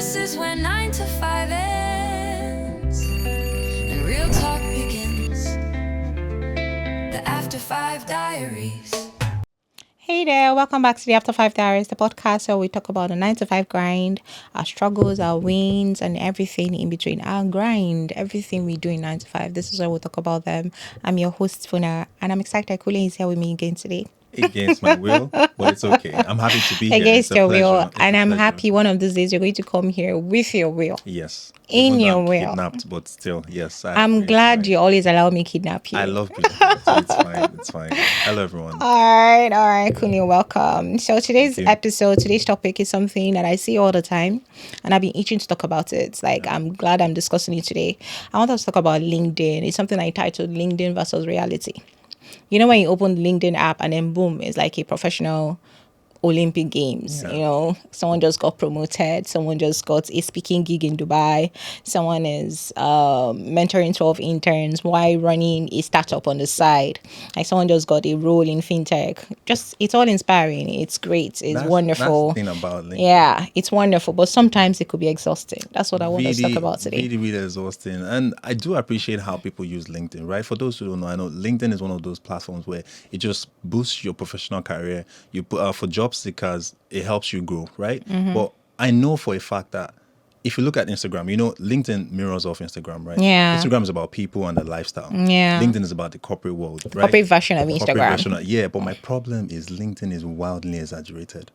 This is when 9 to 5 ends and real talk begins. The After Five Diaries. Hey there, welcome back to the After Five Diaries, the podcast where we talk about the 9 to 5 grind, our struggles, our wins, and everything in between. Our grind, everything we do in 9 to 5. This is where we'll talk about them. I'm your host, Funa, and I'm excited that Kule is here with me again today. Against my will, but it's okay. I'm happy to be here. Against It's a your pleasure. will, It's and a I'm pleasure. happy one of these days you're going to come here with your will. Yes. In Even though your I'm will. Kidnapped, but still, yes. I'm glad you always allow me kidnap you. I love you. So it's fine. It's fine. Hello, everyone. All right, Kunle, welcome. So today's topic is something that I see all the time, and I've been itching to talk about it. I'm glad I'm discussing it today. I want us to talk about LinkedIn. It's something I titled LinkedIn versus reality. You know, when you open the LinkedIn app and then boom, it's like a professional Olympic Games. Yeah. You know, someone just got promoted, someone just got a speaking gig in Dubai, someone is mentoring 12 interns while running a startup on the side, like someone just got a role in fintech. Just, it's all inspiring, it's great, it's wonderful. That's the thing about LinkedIn. Yeah, it's wonderful, but sometimes it could be exhausting. That's what I want us to talk about today. Really exhausting. And I do appreciate how people use LinkedIn, right? For those who don't know, I know LinkedIn is one of those platforms where it just boosts your professional career. You put for job seekers, it helps you grow, right? Mm-hmm. But I know for a fact that if you look at Instagram, you know, LinkedIn mirrors off Instagram, right? Yeah. Instagram is about people and the lifestyle. Yeah. LinkedIn is about the corporate world, right? Corporate version of Instagram. Yeah, but my problem is LinkedIn is wildly exaggerated.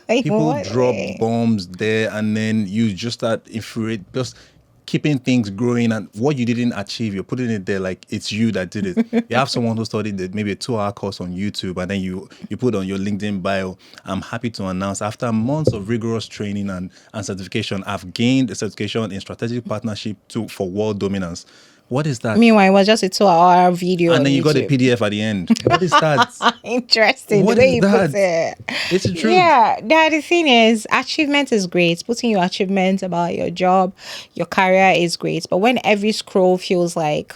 People drop bombs there, and then you just start just keeping things growing, and what you didn't achieve, you're putting it there like it's you that did it. You have someone who studied maybe a 2-hour course on YouTube, and then you put on your LinkedIn bio, I'm happy to announce after months of rigorous training and certification, I've gained a certification in strategic partnership for world dominance. What is that? Meanwhile, it was just a 2-hour video. And then you got a YouTube. PDF at the end. What is that? Interesting. What the way is you that? put it. It's the truth. Yeah, the thing is, achievement is great. Putting your achievements about your job, your career is great. But when every scroll feels like,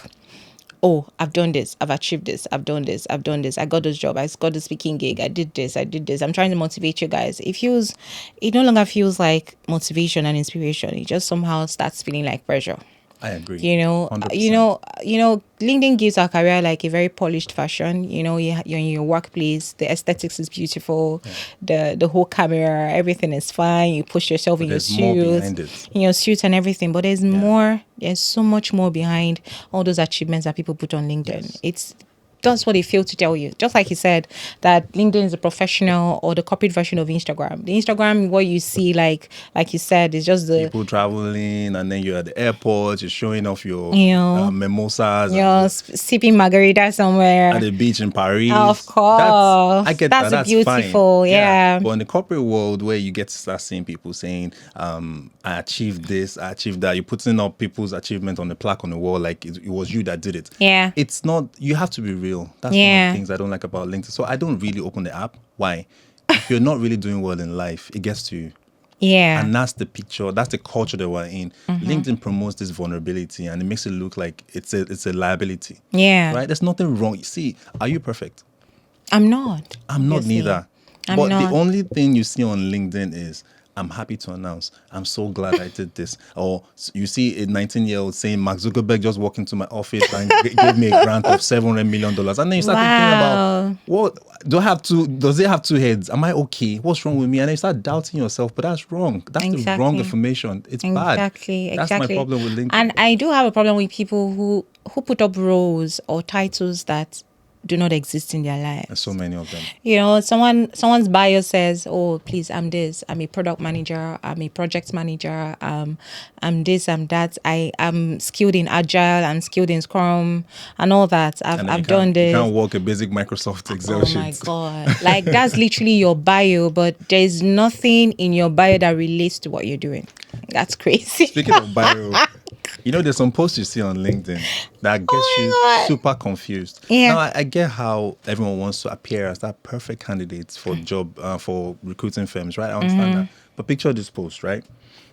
oh, I've done this, I've achieved this, I've done this, I got this job, I got the speaking gig, I did this, I'm trying to motivate you guys. It no longer feels like motivation and inspiration. It just somehow starts feeling like pressure. I agree. 100%. LinkedIn gives our career like a very polished fashion. You know, you're in your workplace, the aesthetics is beautiful, the whole camera, everything is fine. You push yourself in your suit and everything. But there's more. There's so much more behind all those achievements that people put on LinkedIn. Yes. That's what they fail to tell you. Just like you said, that LinkedIn is a professional or the corporate version of Instagram. The Instagram, what you see, like you said, is just the people traveling, and then you're at the airport, you're showing off your mimosas. You're sipping margarita somewhere. At the beach in Paris. Of course. I get that's that. That's beautiful, fine. yeah. But in the corporate world where you get to start seeing people saying, I achieved this, I achieved that, you're putting up people's achievement on the plaque on the wall like it was you that did it. Yeah. It's not, you have to be real. That's one of the things I don't like about LinkedIn. So I don't really open the app. Why? If you're not really doing well in life, it gets to you. Yeah. And that's the picture, that's the culture that we're in. Mm-hmm. LinkedIn promotes this vulnerability, and it makes it look like it's a liability. Yeah. Right? There's nothing wrong. You see, are you perfect? I'm not. I'm not neither. But the only thing you see on LinkedIn is, I'm happy to announce, I'm so glad I did this. Or you see a 19-year-old saying, Mark Zuckerberg just walked into my office and gave me a grant of $700 million. And then you start thinking about, what does it have two heads? Am I okay? What's wrong with me? And you start doubting yourself, but that's wrong. That's the wrong information. It's bad. That's my problem with LinkedIn. And I do have a problem with people who put up roles or titles that do not exist in their lives. There's so many of them. You know, someone's bio says, oh, please, I'm this. I'm a product manager. I'm a project manager. I'm this, I'm that. I'm skilled in Agile. I'm skilled in Scrum and all that. I've done this. You can't work a basic Microsoft Excel sheet. Oh my God. Like, that's literally your bio, but there's nothing in your bio that relates to what you're doing. That's crazy. Speaking of bio, you know, there's some posts you see on LinkedIn that gets you super confused. Yeah. Now, I get how everyone wants to appear as that perfect candidate for job, for recruiting firms, right? I understand that. But picture this post, right?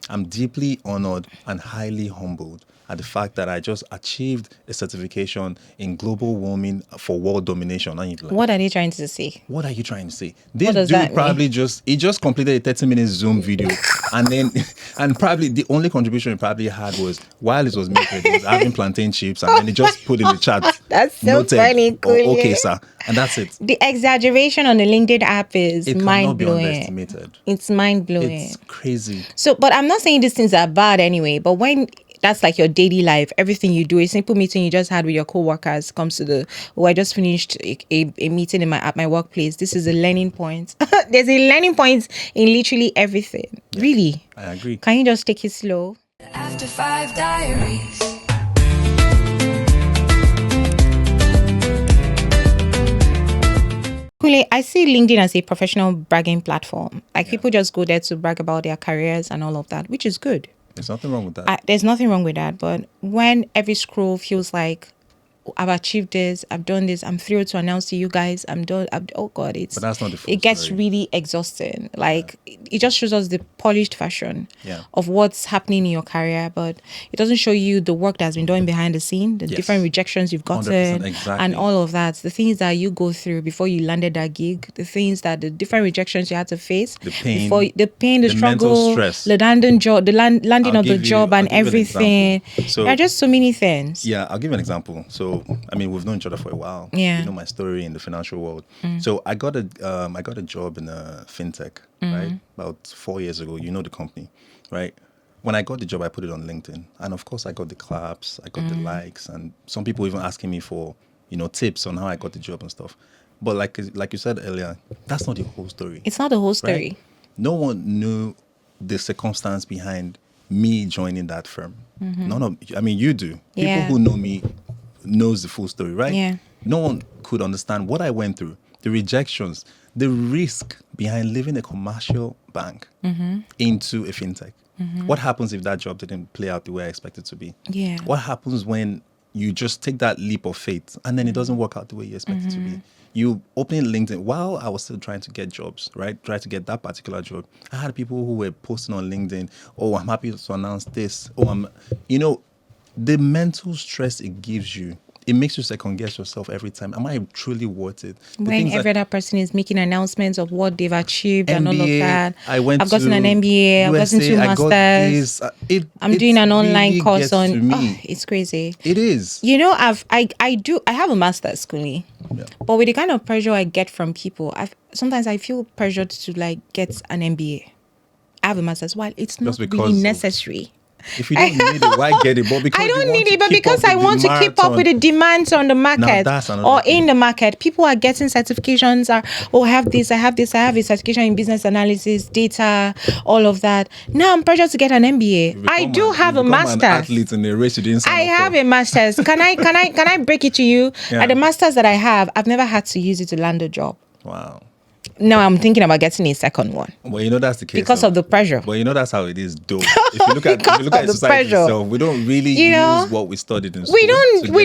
I'm deeply honored and highly humbled at the fact that I just achieved a certification in global warming for world domination. And you're like, What are they trying to say? what are you trying to say? What This does that dude probably mean? just completed a 30-minute Zoom video, and then and probably the only contribution he probably had was while it was making, he was having plantain chips, and then he just put in the chat. That's so noted, funny, or, okay, Kule. sir, and that's it. The exaggeration on the LinkedIn app is It mind cannot be blowing. underestimated. It's mind blowing. It's crazy. So, but I'm not saying these things are bad anyway. But when that's like your daily life, everything you do, a simple meeting you just had with your co-workers comes to the, oh, I just finished a meeting at my workplace. This is a learning point. There's a learning point in literally everything. Yeah, really. I agree. Can you just take it slow? The After Five Diaries. I see LinkedIn as a professional bragging platform. Like people just go there to brag about their careers and all of that, which is good. There's nothing wrong with that. There's nothing wrong with that. But when every scroll feels like, I've achieved this, I've done this, I'm thrilled to announce to you guys, I'm done. Oh God, But that's not the full it gets story. really exhausting. Like it just shows us the polished version Yeah. of what's happening in your career, but it doesn't show you the work that's been done behind the scene, the Yes. different rejections you've 100%, gotten, exactly. and all of that, the things that you go through before you landed that gig, the things that the different rejections you had to face, The pain, before the the mental struggle, stress. the landing job, the landing I'll of the give you- job, and I'll give you an everything. example. So- there are just so many things. Yeah, I'll give you an example. So, I mean, we've known each other for a while. Yeah. You know my story in the financial world. So I got a job in a fintech, right? About 4 years ago. You know the company, right? When I got the job, I put it on LinkedIn, and of course, I got the claps, I got the likes, and some people even asking me for tips on how I got the job and stuff. But like you said earlier, that's not the whole story. It's not the whole story. Right? No one knew the circumstance behind me joining that firm. I mean, you do. People Yeah. who know me knows the full story, right? Yeah. No one could understand what I went through, the rejections, the risk behind leaving a commercial bank into a fintech. What happens if that job didn't play out the way I expected it to be? Yeah. What happens when you just take that leap of faith and then it doesn't work out the way you expect it to be? You opening LinkedIn while I was still trying to get jobs, right? Try to get that particular job. I had people who were posting on LinkedIn, oh, I'm happy to announce this. Oh, the mental stress it gives you, it makes you second guess yourself every time. Am I truly worth it? The When things every that- other person is making announcements of what they've achieved and all of MBA, that. I've gotten an MBA, I've gotten two I got masters. this. I'm doing an online really course gets on. to me. Oh, it's crazy. It is. You know, I have a master's schooling, Yeah. but with the kind of pressure I get from people, sometimes I feel pressured to like get an MBA. I have a master's. While it's not because really of- necessary. If you don't need it, why get it? But because I you don't want need to it, but keep because up I with want the to keep up marathon. with the demands on the market that's another or thing. in the market. People are getting certifications. I have this, I have a certification in business analysis, data, all of that. Now I'm pressured to get an MBA. You I become do have a you become an master's. athlete in a race you didn't sign I up have for. a master's. Can I break it to you? Yeah. At the master's that I have, I've never had to use it to land a job. Wow. Now I'm thinking about getting a second one Well, that's the case. because of the pressure. Well, that's how it is, though. If you look at Because of the society pressure. itself, we don't really use what we studied in school. We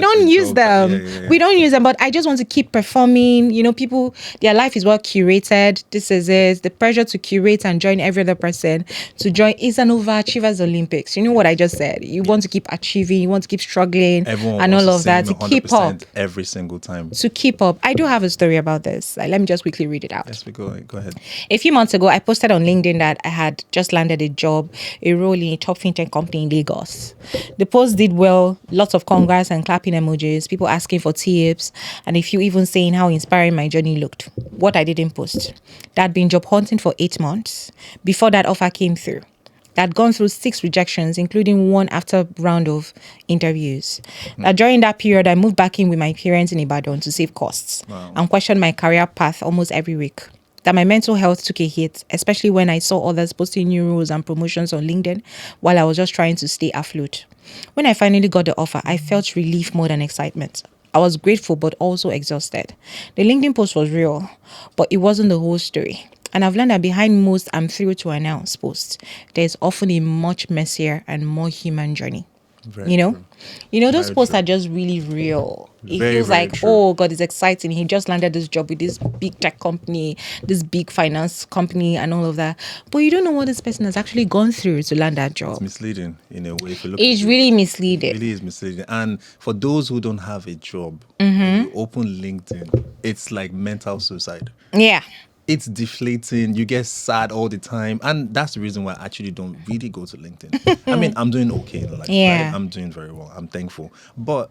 don't to use get them. a job. Yeah. We don't use them, but I just want to keep performing. People, their life is well curated. This is it. The pressure to curate and join every other person to join is an Overachievers Olympics. You know what I just said? You want to keep achieving, you want to keep struggling Everyone and wants all the of that same to keep up. 100% every single time. To keep up. I do have a story about this. Let me just quickly read it out. Yes, we go ahead. A few months ago, I posted on LinkedIn that I had just landed a job, a role in a top fintech company in Lagos. The post did well, lots of congrats and clapping emojis, people asking for tips, and a few even saying how inspiring my journey looked. What I didn't post, that I'd been job hunting for 8 months before that offer came through. That gone through 6 rejections, including one after round of interviews. That during that period, I moved back in with my parents in Ibadan to save costs and questioned my career path almost every week. That my mental health took a hit, especially when I saw others posting new roles and promotions on LinkedIn while I was just trying to stay afloat. When I finally got the offer, I felt relief more than excitement. I was grateful but also exhausted. The LinkedIn post was real, but it wasn't the whole story. And I've learned that behind most "I'm thrilled to announce" posts, there's often a much messier and more human journey. Very You know, true. those Very posts true. are just really real. It Very, feels very like, true. oh God, it's exciting. He just landed this job with this big tech company, this big finance company, and all of that. But you don't know what this person has actually gone through to land that It's job. misleading in a way if you look It's at it. really It misleading. really is misleading. And for those who don't have a job, Mm-hmm. when you open LinkedIn, it's like mental suicide. Yeah. It's deflating. You get sad all the time. And that's the reason why I actually don't really go to LinkedIn. I mean, I'm doing okay in life, Yeah. right? I'm doing very well. I'm thankful. But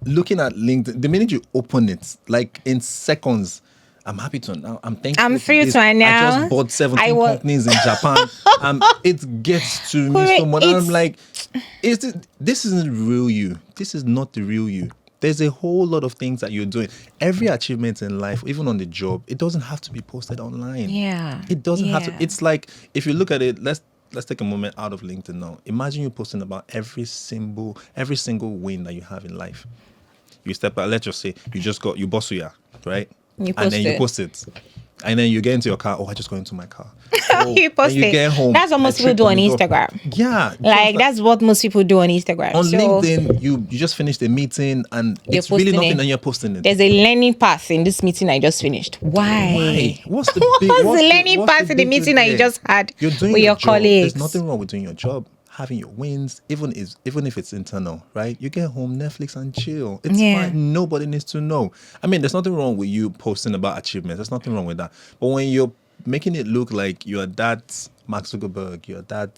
looking at LinkedIn, the minute you open it, like in seconds, I'm happy to now. I'm thankful. I'm to free this. to I announce just bought 17 I was- companies in Japan. It gets to me Correct. so much. And I'm It's- like, this isn't real you. This is not the real you. There's a whole lot of things that you're doing. Every achievement in life, even on the job, it doesn't have to be posted online. Yeah. It doesn't have to. Yeah. It's like if you look at it, let's take a moment out of LinkedIn now. Imagine you posting about every single win that you have in life. You step out, let's just say you boss Suya, right? You And then you post post it. And then you get into your car. Oh, I just got into my car. You post and you it. get home. That's what most I people tripped do on the door. Instagram. Yeah. Like, that's what most people do on Instagram. on So, LinkedIn, you just finished a meeting and You're it's really posting nothing it. and you're posting it. there's a learning path in this meeting I just finished. Why? What's the What's big, the what's learning what's path in the big meeting deal that you there? just had You're doing with your job. colleagues? There's nothing wrong with doing your job, having your wins, even if it's internal, right? You get home, Netflix and chill. It's Yeah. fine. Nobody needs to know. I mean, there's nothing wrong with you posting about achievements. There's nothing wrong with that. But when you're making it look like you're that Mark Zuckerberg, you're that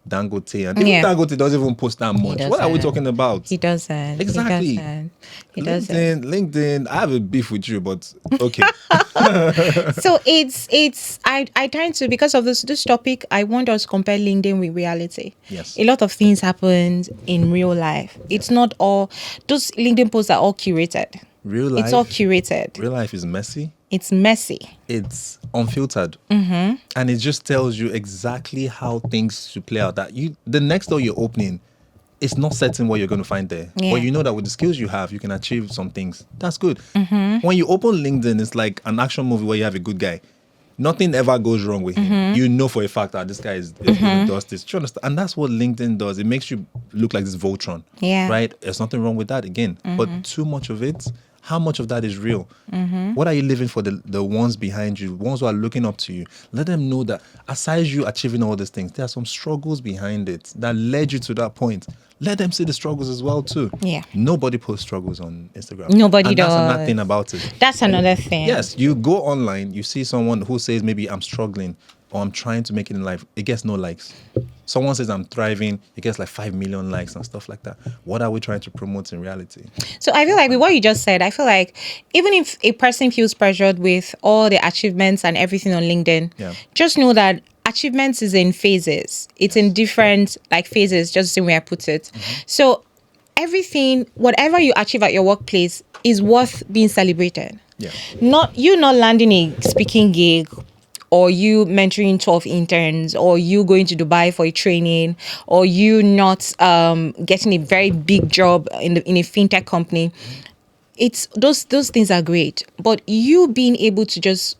Dangote, and even Yeah. Dangote doesn't even post that much. What are we doesn't. talking about? He doesn't. Exactly. He doesn't. LinkedIn, I have a beef with you, but okay. So it's I trying to, because of this topic, I want us to compare LinkedIn with reality. Yes. A lot of things happen in real life. It's not all those LinkedIn posts are all curated. Real life. It's all curated. Real life is messy. It's messy. It's unfiltered. Mm-hmm. And it just tells you exactly how things should play out. That the next door you're opening, it's not certain what you're going to find there. Yeah. But you know that with the skills you have, you can achieve some things. That's good. Mm-hmm. When you open LinkedIn, it's like an action movie where you have a good guy. Nothing ever goes wrong with him. You know for a fact that this guy is going to do this. Do you understand? And that's what LinkedIn does. It makes you look like this Voltron. Yeah. Right? There's nothing wrong with that again. But too much of it, how much of that is real? What are you living for the ones behind you, ones who are looking up to you? Let them know that aside you achieving all these things, there are some struggles behind it that led you to that point. Let them see the struggles as well too. Yeah. Nobody posts struggles on Instagram. Nobody and does. That's another thing about it. That's another thing. Yes, you go online, you see someone who says maybe I'm struggling or I'm trying to make it in life. It gets no likes. Someone says I'm thriving, it gets like 5 million likes and stuff like that. What are we trying to promote in reality? So I feel like with what you just said, I feel like even if a person feels pressured with all the achievements and everything on LinkedIn, Yeah. just know that achievements is in phases. It's in different phases, just the same way I put it. So everything, whatever you achieve at your workplace is worth being celebrated. Yeah. Not landing a speaking gig, or you mentoring 12 interns, or you going to Dubai for a training, or you not getting a very big job in a fintech company. It's those things are great, but you being able to just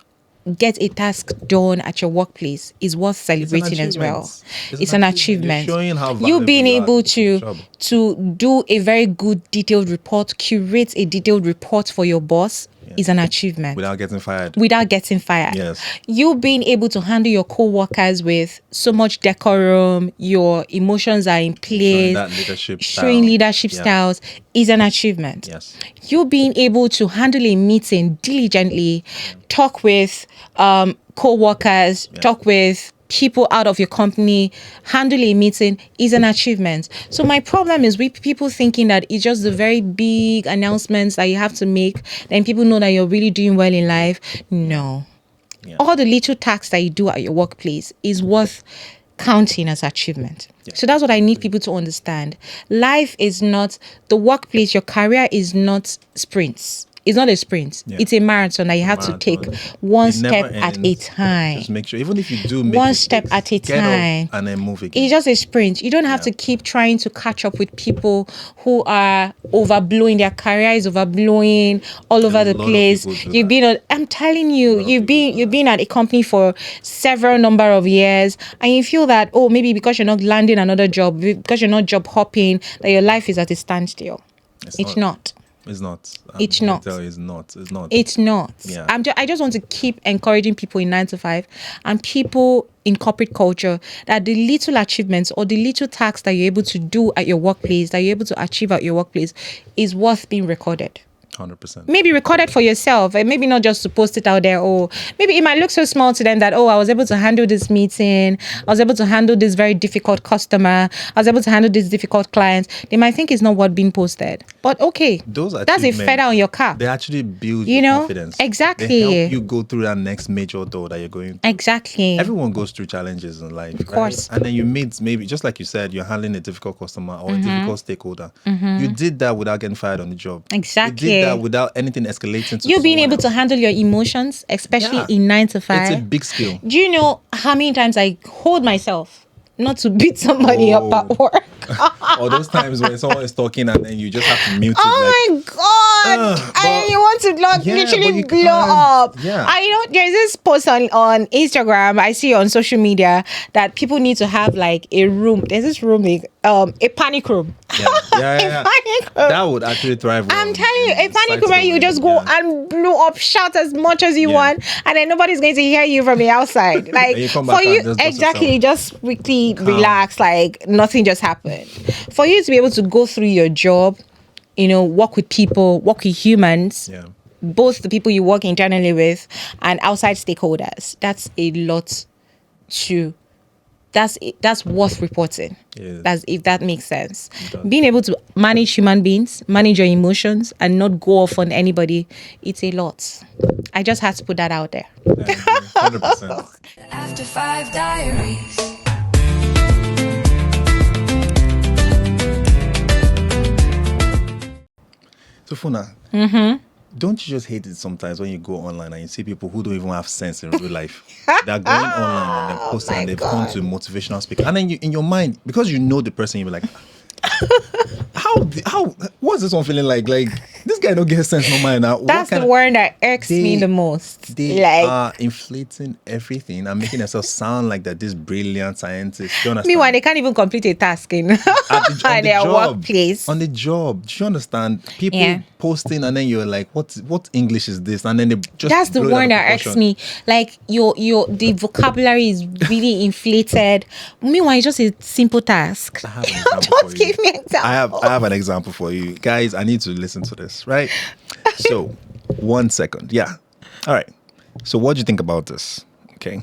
get a task done at your workplace is worth celebrating as well. It's an achievement. You're showing how You valuable being you are able to your job. to do a very good detailed report, curate a detailed report for your boss is an achievement. Without getting fired. Without getting fired. Yes. You being able to handle your co-workers with so much decorum, your emotions are in place, that leadership showing style. leadership Yeah. styles is an achievement. Yes. You being able to handle a meeting diligently, talk with co-workers, talk with people out of your company, handle a meeting is an achievement. So my problem is with people thinking that it's just the very big announcements that you have to make, then people know that you're really doing well in life. No. Yeah. All the little tasks that you do at your workplace is worth counting as achievement. So that's what I need people to understand. Life is not the workplace, your career is not sprints. It's not a sprint. Yeah. It's a marathon that you have to take Marathon. one It never step at a ends. time. Just make sure, even if you do make One step mistakes, at a get up time. and then move again. It's just a sprint. You don't have to keep trying to catch up with people who are overblowing. Their career is overblowing all over the lot of place. people do You've that. I'm telling you, you've people do been at a company for several number of years, and you feel that, oh, maybe because you're not landing another job, because you're not job hopping, that your life is at a standstill. It's not. It's not. It's not. It's not. It's not. It's not. Yeah. I just want to keep encouraging people in 9 to 5 and people in corporate culture that the little achievements or the little tasks that you're able to do at your workplace, that you're able to achieve at your workplace, is worth being recorded. 100%. Maybe record it for yourself, and maybe not just to post it out there. Or maybe it might look so small to them that, oh, I was able to handle this meeting, I was able to handle this very difficult customer, I was able to handle this difficult client. They might think it's not what being posted, but okay, Those that's a achievements, feather on your cap. They actually build You your know? confidence. Exactly. They help you go through that next major door that you're going through. Exactly. Everyone goes through challenges in life. Of course. And then you meet, maybe just like you said, you're handling a difficult customer or a difficult stakeholder. You did that without getting fired on the job. Exactly. You did that without anything escalating to You being someone able to else. handle your emotions, especially Yeah. in 9 to 5. It's a big skill. Do you know how many times I hold myself not to beat somebody up at work? Or those times when someone is talking and then you just have to mute it. Oh my god! but- You want to Yeah, literally but you blow can't. up. Yeah. I know there's this post on Instagram I see on social media that people need to have like a room. There's this room, a panic room. Yeah. A panic room. That would actually thrive. I'm well telling you, in a panic sites room where the you way, just go yeah. and blow up, shout as much as you Yeah. want, and then nobody's going to hear you from the outside. Like And you come for back and you, just dust exactly, yourself. just quickly relax, like nothing just happened. For you to be able to go through your job, work with people, work with humans. Yeah. Both the people you work internally with and outside stakeholders. That's a lot to. That's worth reporting. Yeah. That's, if that makes sense. does. Being able to manage human beings, manage your emotions, and not go off on anybody, it's a lot. I just had to put that out there. 100%. The After Five Diaries. So Funa, don't you just hate it sometimes when you go online and you see people who don't even have sense in real life? They're going online and they're posting and they've gone to motivational speaker. And then you, in your mind, because you know the person, you'll be like, how what's this one feeling like? Like, this guy don't get sense no mind now. That's the word that irks me the most. They Like, are inflating everything and making themselves sound like they're this brilliant scientist. Do you understand? meanwhile, they can't even complete a task in On the their job. workplace. On the job. Do you understand? People Yeah. posting and then you're like, what English is this? And then they just That's the blow it out one of that irks proportion. me. Like the vocabulary is really inflated. Meanwhile, it's just a simple task. I have an example Just for you. give me an example. I have an example for you. Guys, I need to listen to this, right? So, 1 second. Yeah. All right. So, what do you think about this? Okay.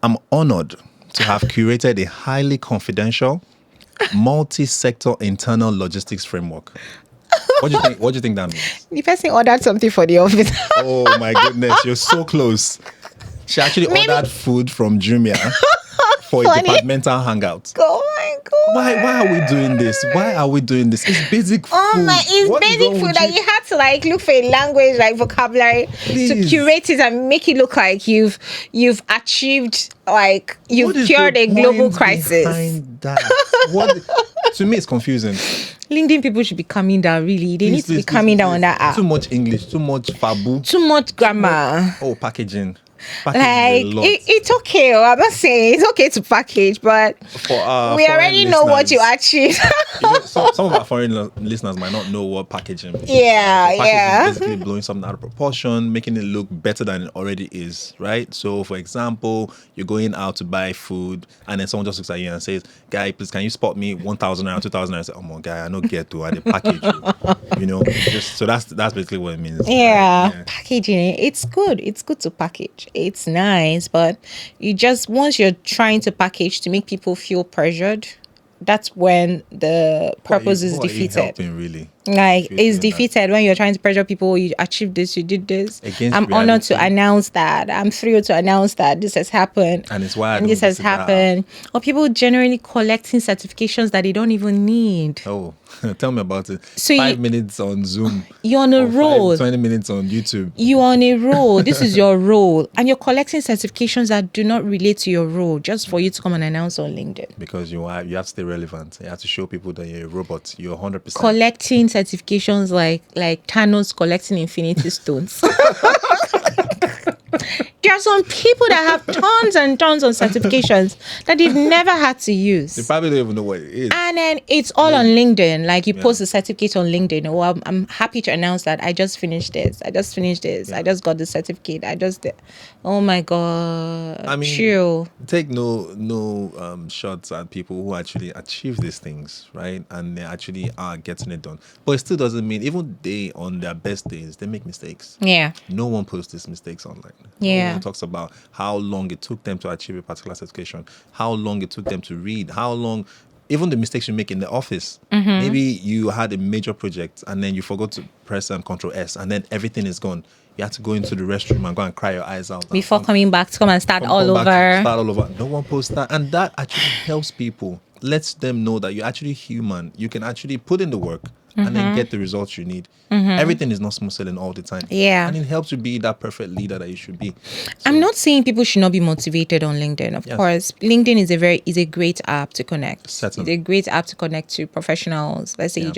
I'm honored to have curated a highly confidential, multi-sector internal logistics framework. What do you think? What do you think that means? The person ordered something for the office. Oh my goodness, you're so close. She actually ordered food from Jumia for a Funny. departmental hangout. Oh my god! Why are we doing this? Why are we doing this? It's basic food. Oh my! It's What is basic wrong food with that you had to like look for a language, like vocabulary, to Please. curate it and make it look like you've achieved, like you've What is cured the a global point crisis. behind that? What? To me, it's confusing. LinkedIn people should be calming down. Really, they need to be Please, calming down please. on that app. Too much English, too much fabu. Too much grammar. Oh, packaging. Like Packaging is a lot. it's okay. I'm not saying it's okay to package, but For, we foreign already know what you listeners. achieved. Some of our foreign listeners might not know what packaging is. Yeah, So packaging yeah. is basically blowing something out of proportion, making it look better than it already is, right? So, for example, you're going out to buy food, and then someone just looks at you and says, "Guy, please, can you spot me 1,000 naira, 2,000 naira?" I say, "Oh my guy, I don't get to the package." Just so that's basically what it means. Yeah, right? packaging. It's good. It's good to package. It's nice, but once you're trying to package to make people feel pressured, that's when the purpose is Who are you defeated. helping, really? Like, If you're it's doing that. defeated when you're trying to pressure people. You achieved this, you did this. Against I'm honored to reality. announce that. I'm thrilled to announce that this has happened. And it's why I and don't this has visit that app. happened. Or people generally collecting certifications that they don't even need. Oh, tell me about it. So 5 minutes on Zoom. You're on a or roll. 20 minutes on YouTube. You're on a roll. This is your role. And you're collecting certifications that do not relate to your role just for you to come and announce on LinkedIn. Because you have to stay relevant. You have to show people that you're a robot. You're 100%. Collecting certifications like Thanos collecting Infinity Stones. There are some people that have tons and tons of certifications that they've never had to use. They probably don't even know what it is. And then it's all on LinkedIn. Like, you post a certificate on LinkedIn. Oh, I'm happy to announce that I just finished this. I just finished this. I just got the certificate. Oh my God. I mean, chill. take no shots at people who actually achieve these things, right? And they actually are getting it done. But it still doesn't mean, even they, on their best days, they make mistakes. Yeah. No one posts these mistakes online. Yeah. No one talks about how long it took them to achieve a particular certification, how long it took them to read, how long, even the mistakes you make in the office. Maybe you had a major project and then you forgot to press Control S and then everything is gone. You have to go into the restroom and go and cry your eyes out. Before coming back to come and start all over. Start all over. No one posts that. And that actually helps people. Lets them know that you're actually human. You can actually put in the work and then get the results you need. Everything is not smooth sailing all the time. Yeah. And it helps you be that perfect leader that you should be. I'm not saying people should not be motivated on LinkedIn. Of course, LinkedIn is a great app to connect. Certainly. It's a great app to connect to professionals. Let's say you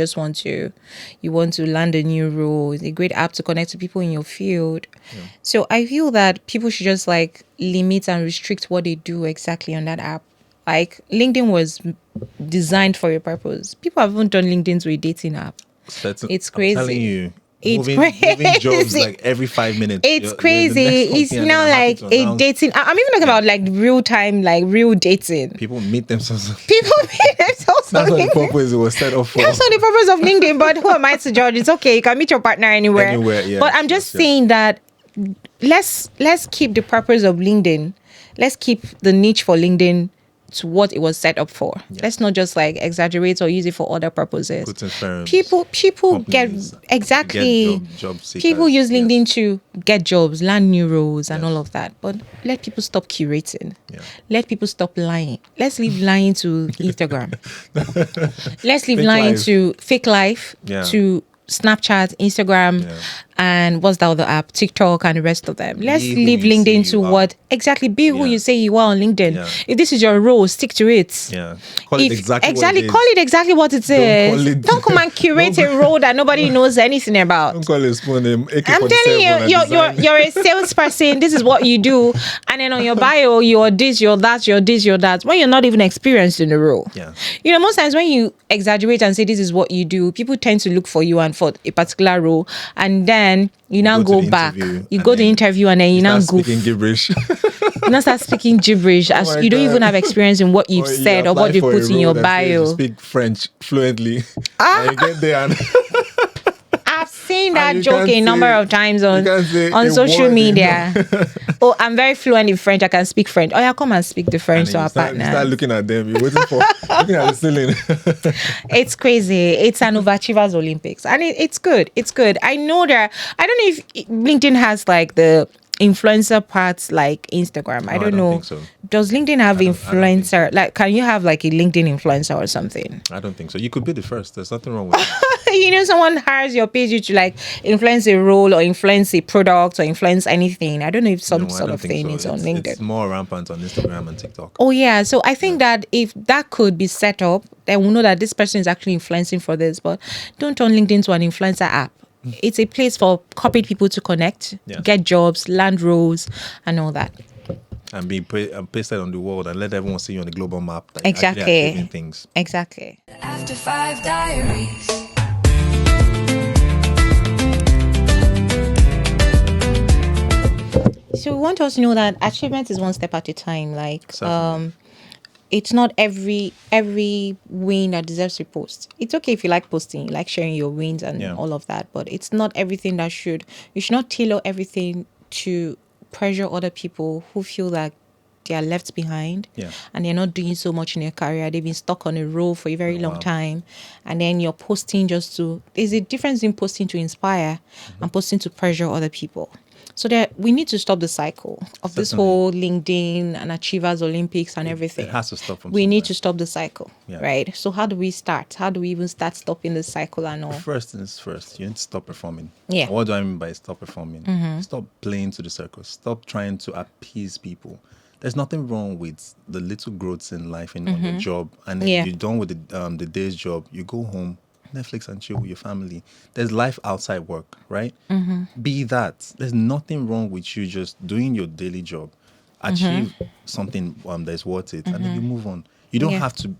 want to land a new role. It's a great app to connect to people in your field. So I feel that people should just like limit and restrict what they do exactly on that app. Like, LinkedIn was designed for a purpose. People haven't done LinkedIn to a dating app. It's crazy. I'm telling you. It's moving jobs like every 5 minutes. It's crazy. It's now like a dating. I'm even talking about like real time, like real dating. People meet themselves. People meet themselves. That's what the purpose it was set up for. That's not the purpose of LinkedIn. But who am I to judge? It's okay. You can meet your partner anywhere. Yeah. But I'm just saying that let's keep the purpose of LinkedIn. Let's keep the niche for LinkedIn to what it was set up for. Let's not just like exaggerate or use it for other purposes. People get exactly job seekers. People use LinkedIn to get jobs, land new roles and all of that. But let people stop curating. Let people stop lying. Let's leave lying to Instagram. Let's leave lying to fake life, to Snapchat, Instagram, and what's the other app? TikTok and the rest of them. Let's leave LinkedIn to what exactly be who you say you are on LinkedIn. If this is your role, stick to it. Call it exactly what it is. Don't come and curate a role that nobody knows anything about. Don't call it spoon. I'm telling you, you're a salesperson. This is what you do, and then on your bio, you're this, you're that, you're this, you're that. When you're not even experienced in the role. You know, most times when you exaggerate and say this is what you do, people tend to look for you and for a particular role, and then you now go back. You go to the interview and then you now go speaking gibberish. You now start speaking gibberish as you don't even have experience in what you've said or what you put in your bio. You speak French fluently. And you get there and I've seen that joke a number of times on social media. Oh, I'm very fluent in French. I can speak French. Oh yeah, come and speak the French to our partner. You start looking at them. You're waiting for looking at the ceiling. It's crazy. It's an Overachievers Olympics, and it's good. It's good. I know that. I don't know if LinkedIn has like the influencer parts like Instagram. I don't know. Think so. Does LinkedIn have influencer? Like, can you have like a LinkedIn influencer or something? I don't think so. You could be the first. There's nothing wrong with it. You know, someone hires your page to like influence a role or influence a product or influence anything. I don't know if some sort of thing is on LinkedIn. It's more rampant on Instagram and TikTok. Oh yeah. So I think that if that could be set up, then we'll know that this person is actually influencing for this. But don't turn LinkedIn to an influencer app. It's a place for corporate people to connect, get jobs, land roles, and all that. And be pasted on the world and let everyone see you on the global map. That Exactly. Things. Exactly. After Five Diaries. So we want us to know that achievement is one step at a time. Like, it's not every win that deserves to post. It's okay if you like posting, you like sharing your wins and all of that, but it's not everything that you should not tailor everything to pressure other people who feel that they are left behind, Yeah. and they're not doing so much in their career. They've been stuck on a role for a very long wow. time, and then you're posting just to. There's a difference in posting to inspire and posting to pressure other people. So that we need to stop the cycle of this Certainly. whole LinkedIn and Achievers Olympics and everything. It has to stop from We need somewhere. to stop the cycle, Yeah. right? So how do we start? How do we even start stopping the cycle and all? First things first, you need to stop performing. Yeah. Mm-hmm. What do I mean by stop performing? Stop playing to the circus. Stop trying to appease people. There's nothing wrong with the little growths in life and on your job. And then Yeah. you're done with the day's job. You go home, Netflix and chill with your family. There's life outside work, right? Be that. There's nothing wrong with you just doing your daily job. Achieve something that's worth it, and then you move on. You don't Yeah. have to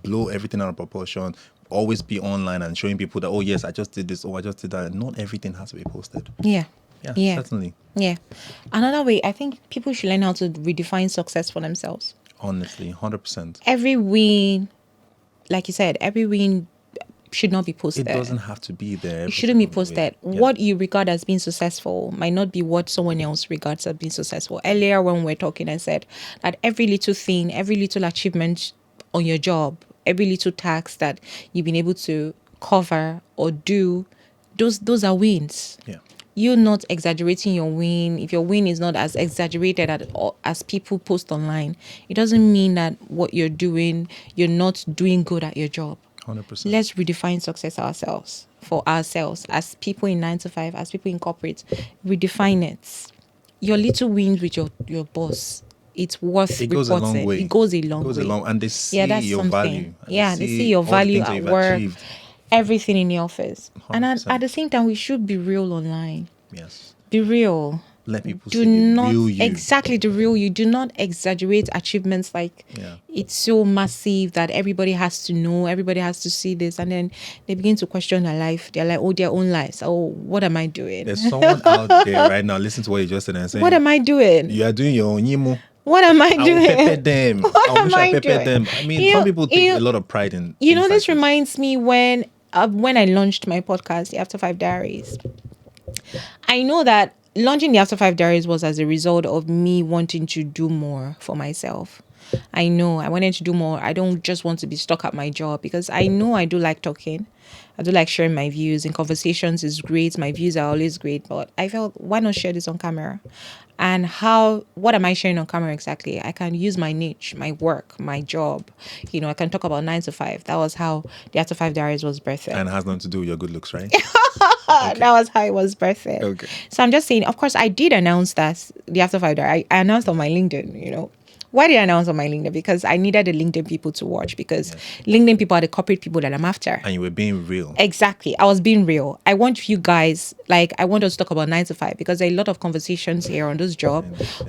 blow everything out of proportion. Always be online and showing people that, oh yes, I just did this, oh I just did that. Not everything has to be posted. Yeah. Yeah, Yeah. certainly. Yeah. Another way, I think people should learn how to redefine success for themselves. Honestly, 100%. Every win, like you said, every win should not be posted. It doesn't have to be there. It shouldn't be every single way. posted. Yeah. What you regard as being successful might not be what someone else regards as being successful. Earlier, when we were talking, I said that every little thing, every little achievement on your job, every little task that you've been able to cover or do, those are wins. Yeah. You're not exaggerating your win. If your win is not as exaggerated as people post online, it doesn't mean that what you're doing, you're not doing good at your job. 100%. Let's redefine success for ourselves as people in 9 to 5, as people in corporate. Redefine it. Your little wins with your boss, it's worth It goes reporting. a long way. It goes a long It goes way. a long, and they see Yeah, that's your something. value. And Yeah, they see your all the value things that at you've work, achieved. everything in the office. And at 100%. the same time, we should be real online. Yes. Be real. Let people Do see the not real you. exactly the real you. Do not exaggerate achievements like Yeah. it's so massive that everybody has to know, everybody has to see this, and then they begin to question their life. They're like, oh, their own lives. Oh, what am I doing? There's someone out there right now. Listen to what you just said and saying, What am I doing? you are doing your own yimo. What am I I will doing? pepper them. What I wish am I I pepper doing? them. I mean, You- some people take you- a lot of pride in. You know, things this like reminds me when I launched my podcast, the After Five Diaries. I know that launching the After Five Diaries was as a result of me wanting to do more for myself. I know I wanted to do more. I don't just want to be stuck at my job because I know I do like talking. I do like sharing my views, and conversations is great. My views are always great, but I felt, why not share this on camera? And what am I sharing on camera exactly? I can use my niche, my work, my job. I can talk about 9 to 5. That was how the After Five Diaries was birthed. And it has nothing to do with your good looks, right? That was how it was birthed. Okay. So I'm just saying, of course, I did announce that the After Five Diaries. I announced on my LinkedIn, Why did I announce on my LinkedIn? Because I needed the LinkedIn people to watch, because LinkedIn people are the corporate people that I'm after. And you were being real. Exactly. I was being real. I want you guys, I want us to talk about 9 to 5, because there are a lot of conversations here on this job,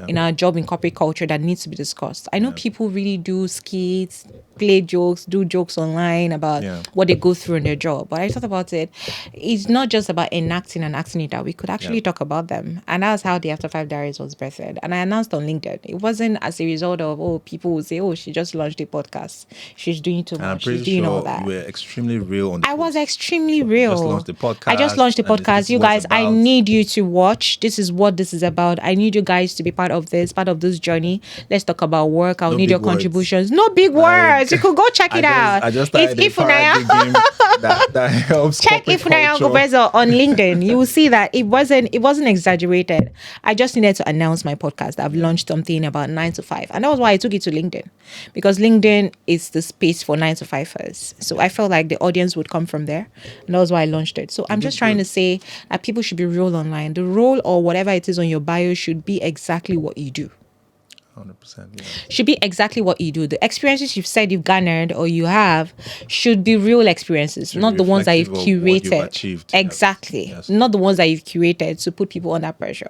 in our job in corporate culture, that needs to be discussed. I know people really do skits, play jokes, do jokes online about what they go through in their job. But I thought about it. It's not just about enacting and acting it out. We could actually talk about them. And that's how the After Five Diaries was birthed. And I announced on LinkedIn. It wasn't as a result of, people will say, oh, she just launched a podcast. She's doing too And I'm much. She's pretty doing all sure that. you were extremely real on the I was post. extremely real. Just launched the podcast, I just launched the and this podcast. is You what guys, it's I about. need you to watch. This is what this is about. I need you guys to be part of this journey. Let's talk about work. I'll No need your big words. contributions. No big Like, words. You could go check it out. I just started a parody game that helps Check corporate Ifunanya culture. Gobezo on LinkedIn. You will see that it wasn't exaggerated. I just needed to announce my podcast. I've launched something about 9 to 5. And that was why I took it to LinkedIn. Because LinkedIn is the space for 9 to 5ers. So I felt like the audience would come from there. And that was why I launched it. So I'm just trying to say that people should be real online. The role or whatever it is on your bio should be exactly what you do. 100%. Yeah. Should be exactly what you do. The experiences you've said you've garnered or you have should be real experiences, not the ones that you've reflective of what curated. you've achieved. Yes. Exactly. Yes. Not the ones that you've curated to put people under pressure.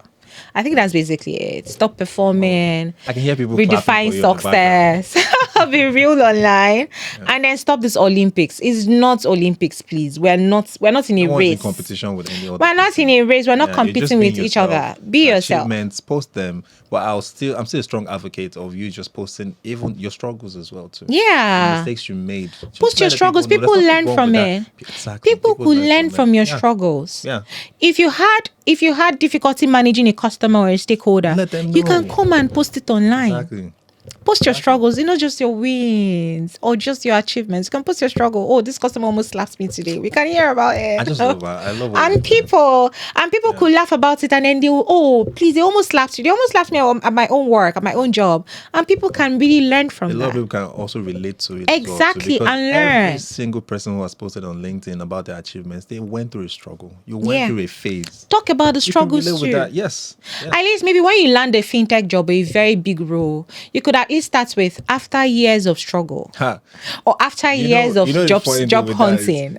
I think that's basically it. Stop performing. I can hear people Redefine clapping for you in the background. success. be real online, and then stop this Olympics. It's not Olympics, please. We're not in a No one's in race. competition with any other. We're not in a race. We're not Yeah, you're just competing with being each other. yourself. Be The yourself. Achievements, post them. But I'm still a strong advocate of you just posting even your struggles as well too. Yeah. The mistakes you made. Just Post let your the struggles. know People there's learn nothing wrong from with it. that. Exactly. People could learn from your it. struggles. Yeah. If you had difficulty managing a customer or a stakeholder, Let them you can know. come and post it online. Exactly. Post your struggles, not just your wins or just your achievements. You can post your struggle. Oh, this customer almost slapped me today. We can hear about it. I just love that. I love what And you do. people could laugh about it, and then they will, oh, please, they almost slapped you. They almost slapped me at my own work, at my own job. And people can really learn from A lot of that. people can also relate to it. Exactly, As well, too, and because learn. every single person who has posted on LinkedIn about their achievements, they went through a struggle. You went Yeah. through a phase. Talk about the You can struggles relate too. with that. Yes. At least maybe when you land a fintech job or a very big role, you could at least start with after years of struggle Ha. or after years of the job funny thing job with that is hunting.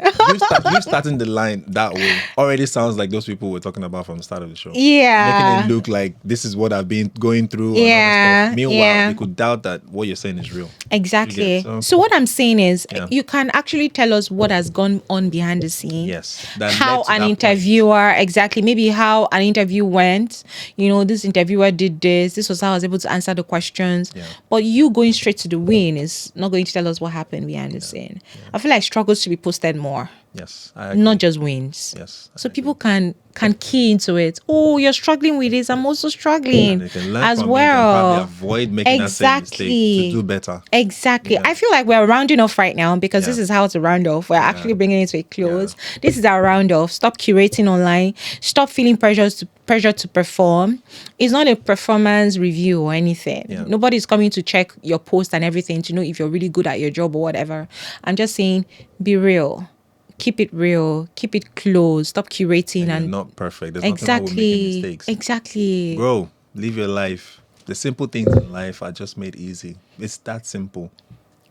you starting the line that way already sounds like those people we're talking about from the start of the show. Yeah. Making it look like this is what I've been going through. Yeah, And all that stuff. Meanwhile, yeah. you could doubt that what you're saying is real. Exactly. You get, So what I'm saying is, Yeah. you can actually tell us what has gone on behind the scenes. Yes. That How led to an that interviewer, exactly, maybe how an interview went. This interviewer did this. This was how I was able to answer the questions. Yeah. But you going straight to the win is not going to tell us what happened behind the scene. I feel like struggles should be posted more, Yes. I agree. not just wins. Yes. I So agree. people can key into it. Oh, you're struggling with this. I'm also struggling And they can learn as from it and probably well. avoid making that same mistake to do better. Exactly. Yeah. I feel like we're rounding off right now because this Yeah. is how to round off. We're actually bringing it to a close. This is our round off. Stop curating online. Stop feeling pressure to perform. It's not a performance review or anything. Yeah. Nobody's coming to check your post and everything to know if you're really good at your job or whatever. I'm just saying, be real. Keep it real. Keep it close. Stop curating You're and not perfect. There's nothing wrong with making mistakes. Exactly. Bro, live your life. The simple things in life are just made easy. It's that simple.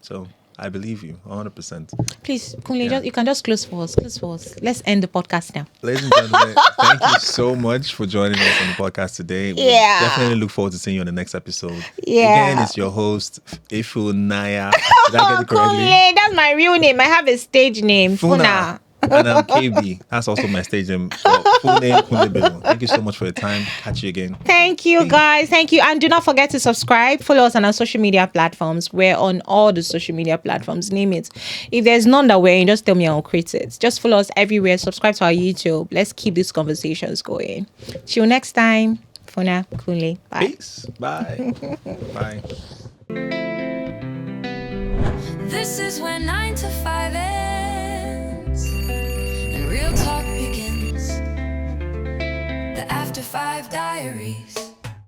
So I believe you 100%. Please, Kunle, Yeah. you can just close for us. Close for us. Let's end the podcast now. Ladies and gentlemen, thank you so much for joining us on the podcast today. We Yeah. definitely look forward to seeing you on the next episode. Yeah. Again, it's your host, Ifu Naya. Did I get it correctly? Kunle, that's my real name. I have a stage name. Funa. And I'm KB. That's also my stage name. Full name, Kunle Bello. Thank you so much for your time. Catch you again. Thank you, guys. Thank you. And do not forget to subscribe. Follow us on our social media platforms. We're on all the social media platforms. Name it. If there's none that we're in, just tell me, I'll create it. Just follow us everywhere. Subscribe to our YouTube. Let's keep these conversations going. Till next time. Funa, Kunle. Bye. Peace. Bye. Bye. This is when 9 to 5 ends and real talk begins. The After 5 Diaries.